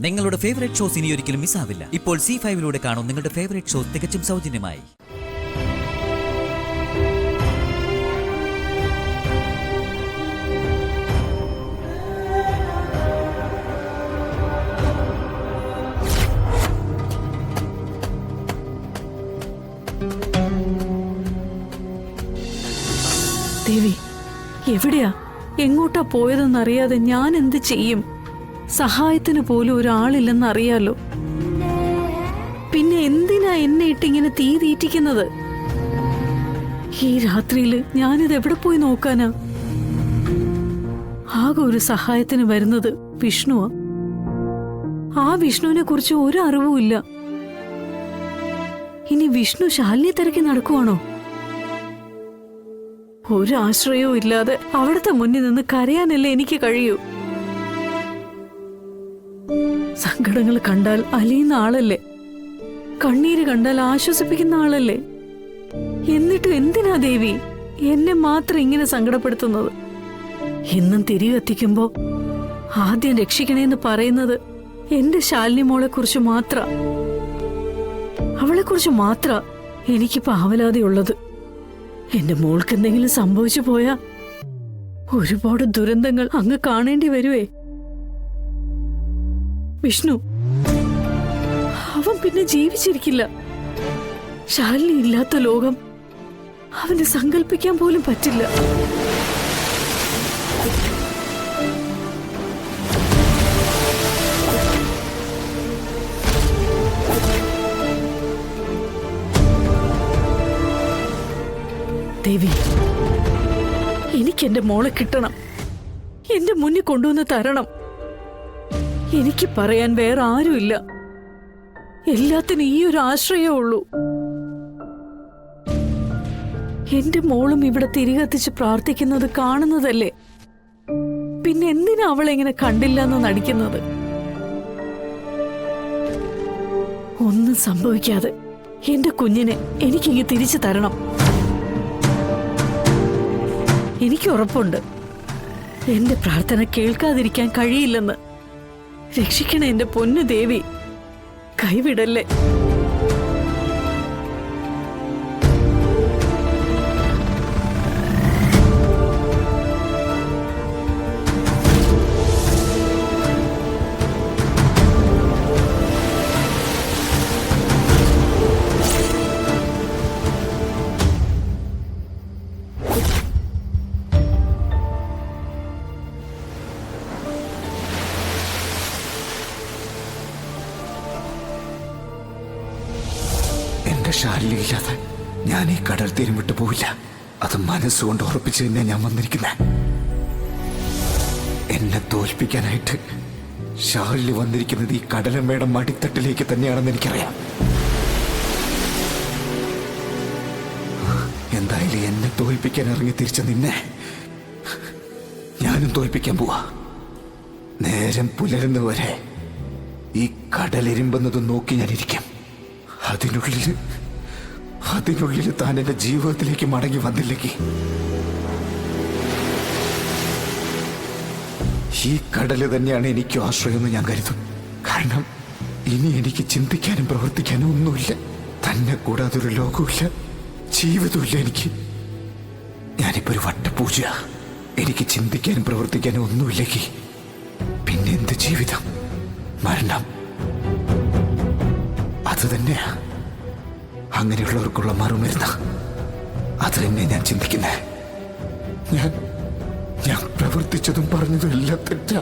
നിങ്ങളുടെ favourite shows ഇനി ഒരിക്കലും മിസ്സാവില്ല. ഇപ്പോൾ C5 കാണും നിങ്ങളുടെ ഫേവറേറ്റ് ഷോസ് തികച്ചും സൗജന്യമായി. ദേവി, എവിടെയാ, എങ്ങോട്ടാ പോയതെന്നറിയാതെ ഞാൻ എന്ത് ചെയ്യും? സഹായത്തിന് പോലും ഒരാളില്ലെന്നറിയാലോ. പിന്നെ എന്തിനാ എന്നെ ഇട്ടിങ്ങനെ തീ തീറ്റിക്കുന്നത്? ഈ രാത്രിയില് ഞാനിത് എവിടെ പോയി നോക്കാനാ? ആകെ ഒരു സഹായത്തിന് വരുന്നത് വിഷ്ണുവാ. ആ വിഷ്ണുവിനെ കുറിച്ച് ഒരു അറിവുമില്ല. ഇനി വിഷ്ണു ശാലിനെ തിരക്കി നടക്കുവാണോ? ഒരു ആശ്രയവും ഇല്ലാതെ അവിടുത്തെ മുന്നിൽ നിന്ന് കരയാനല്ലേ എനിക്ക് കഴിയൂ. സങ്കടങ്ങൾ കണ്ടാൽ അലിയുന്ന ആളല്ലേ, കണ്ണീര് കണ്ടാൽ ആശ്വസിപ്പിക്കുന്ന ആളല്ലേ. എന്നിട്ടും എന്തിനാ ദേവി എന്നെ മാത്രം ഇങ്ങനെ സങ്കടപ്പെടുത്തുന്നത്? എന്നും തിരികെത്തിക്കുമ്പോ ആദ്യം രക്ഷിക്കണേന്ന് പറയുന്നത് എന്റെ ശാലിനി മോളെ കുറിച്ച് മാത്ര, അവളെ കുറിച്ച് മാത്ര എനിക്കിപ്പോ ആവലാതെയുള്ളത്. എന്റെ മോൾക്ക് എന്തെങ്കിലും സംഭവിച്ചു പോയാ ഒരുപാട് ദുരന്തങ്ങൾ അങ്ങ് കാണേണ്ടി വരുവേ. വിഷ്ണു അവൻ പിന്നെ ജീവിച്ചിരിക്കില്ല. ശാലിനി ഇല്ലാത്ത ലോകം അവന് സങ്കല്പിക്കാൻ പോലും പറ്റില്ല. ദേവി, എനിക്കെന്റെ മോളെ കിട്ടണം. എന്റെ മുന്നിൽ കൊണ്ടുവന്ന് തരണം. എനിക്ക് പറയാൻ വേറെ ആരുമില്ല. എല്ലാത്തിനും ഈ ഒരു ആശ്രയമേ ഉള്ളൂ. എന്റെ മോളും ഇവിടെ തിരികെത്തിച്ച് പ്രാർത്ഥിക്കുന്നത് കാണുന്നതല്ലേ. പിന്നെ എന്തിനാ അവളെങ്ങനെ കണ്ടില്ല എന്ന് നടിക്കുന്നത്? ഒന്നും സംഭവിക്കാതെ എന്റെ കുഞ്ഞിനെ എനിക്കിങ്ങ് തിരിച്ചു തരണം. എനിക്ക് ഉറപ്പുണ്ട് എന്റെ പ്രാർത്ഥന കേൾക്കാതിരിക്കാൻ കഴിയില്ലെന്ന്. രക്ഷിക്കണേ എന്റെ പൊന്നു ദേവി, കൈവിടല്ലേ. ശാലിനിയില്ലാതെ ഞാൻ ഈ കടൽ തീരം വിട്ടു പോവില്ല. അത് മനസ്സുകൊണ്ട് ഉറപ്പിച്ച് തന്നെ ഞാൻ വന്നിരിക്കുന്നത്. എന്നെ തോൽപ്പിക്കാനായിട്ട് ശാലിനി വന്നിരിക്കുന്നത് ഈ കടലമ്മയുടെ മടിത്തട്ടിലേക്ക് തന്നെയാണെന്ന് എനിക്കറിയാം. എന്തായാലും എന്നെ തോൽപ്പിക്കാൻ ഇറങ്ങി തിരിച്ച നിന്നെ ഞാനും തോൽപ്പിക്കാൻ പോവാ. നേരം പുലരുന്നവരെ ഈ കടലിരുമ്പെന്നത് നോക്കി ഞാനിരിക്കും. അതിനുള്ളിൽ താൻ എന്റെ ജീവിതത്തിലേക്ക് മടങ്ങി വന്നില്ലെങ്കിൽ ഈ കടല് തന്നെയാണ് എനിക്ക് ആശ്രയമെന്ന് ഞാൻ കരുതും. കാരണം ഇനി എനിക്ക് ചിന്തിക്കാനും പ്രവർത്തിക്കാനും ഒന്നുമില്ല. തന്നെ കൂടാതെ ഒരു ലോകമില്ല, ജീവിതമില്ല എനിക്ക്. ഞാനിപ്പോ ഒരു വട്ടപൂജ. എനിക്ക് ചിന്തിക്കാനും പ്രവർത്തിക്കാനും ഒന്നുമില്ലെങ്കിൽ പിന്നെ എന്ത് ജീവിതം? മരണം അത് തന്നെയാ അങ്ങനെയുള്ളവർക്കുള്ള മറുമരുന്ന്. അത് തന്നെ ഞാൻ ചിന്തിക്കുന്നേ. ഞാൻ പ്രവർത്തിച്ചതും പറഞ്ഞതും എല്ലാം തെറ്റാ.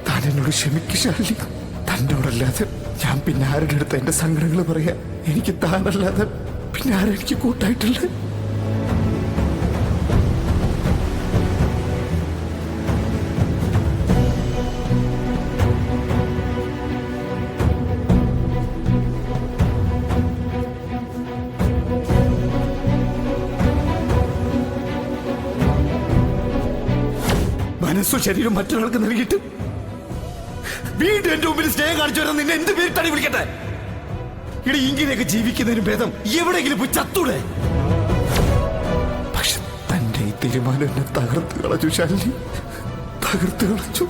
താൻ എന്നോട് ക്ഷമിക്കാലി. തന്നോടല്ലാതെ ഞാൻ പിന്നെ ആരുടെ അടുത്ത് എന്റെ സങ്കടങ്ങൾ പറയാ? എനിക്ക് താനല്ലാതെ പിന്നെ ആരെനിക്ക് കൂട്ടായിട്ടില്ല. മനസ്സും ശരീരം മറ്റൊരാൾക്ക് നൽകിയിട്ട് വീണ്ടും എന്റെ മുമ്പിൽ സ്നേഹം കാണിച്ചു വരുന്ന നിന്നെ എന്ത് പേര് തടി വിളിക്കട്ടെ? ഇടി ഇങ്ങനെയൊക്കെ ജീവിക്കുന്നതിന് ഭേദം എവിടെയെങ്കിലും പോയി ചത്തൂടെ? പക്ഷെ തന്റെ ഈ തീരുമാനം എന്നെ തകർത്ത് കളഞ്ഞു ശാലിനി. തകർത്ത് കളഞ്ഞു.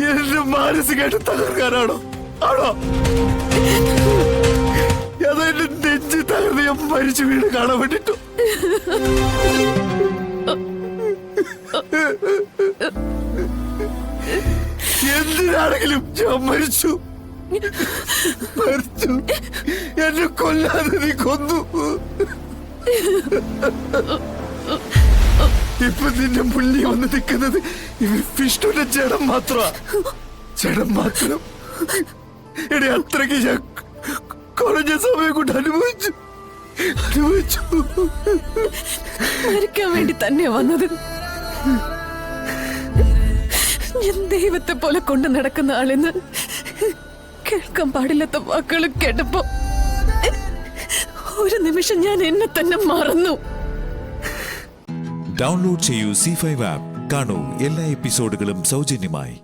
എന്റെ മാനസികമായിട്ട് തകർക്കാനാണോ? ആണോ? അതെന്റെ നെഞ്ച് തകർന്ന് ഞാൻ മരിച്ചു വീട് കാണാൻ വേണ്ടിട്ടു. എന്തിനാണെങ്കിലും ഞാൻ മരിച്ചു. എന്നെ കൊല്ലാതെ നീ കൊന്നു. ഇപ്പൊ നിന്റെ മുന്നിൽ വന്ന് നിൽക്കുന്നത് വിഷ്ണുവിന്റെ ജഡം മാത്രമാ. ജഡം മാത്രം. എടി അത്രയ്ക്ക് ഞാൻ കുറഞ്ഞ സമയം കൊണ്ട് അനുഭവിച്ചു. മരിക്കാൻ വേണ്ടി തന്നെ വന്നത്. ഞാൻ ദൈവത്തെ പോലെ കൊണ്ടു നടക്കുന്ന ആളെന്ന് കേൾക്കാൻ പാടില്ലാത്ത വാക്കുകൾ കേട്ടപ്പോ ഒരു നിമിഷം ഞാൻ എന്നെ തന്നെ മറന്നു. ഡൗൺലോഡ് ചെയ്യൂ C5 ആപ്പ്. കാണൂ എല്ലാ എപ്പിസോഡുകളും സൗജന്യമായി.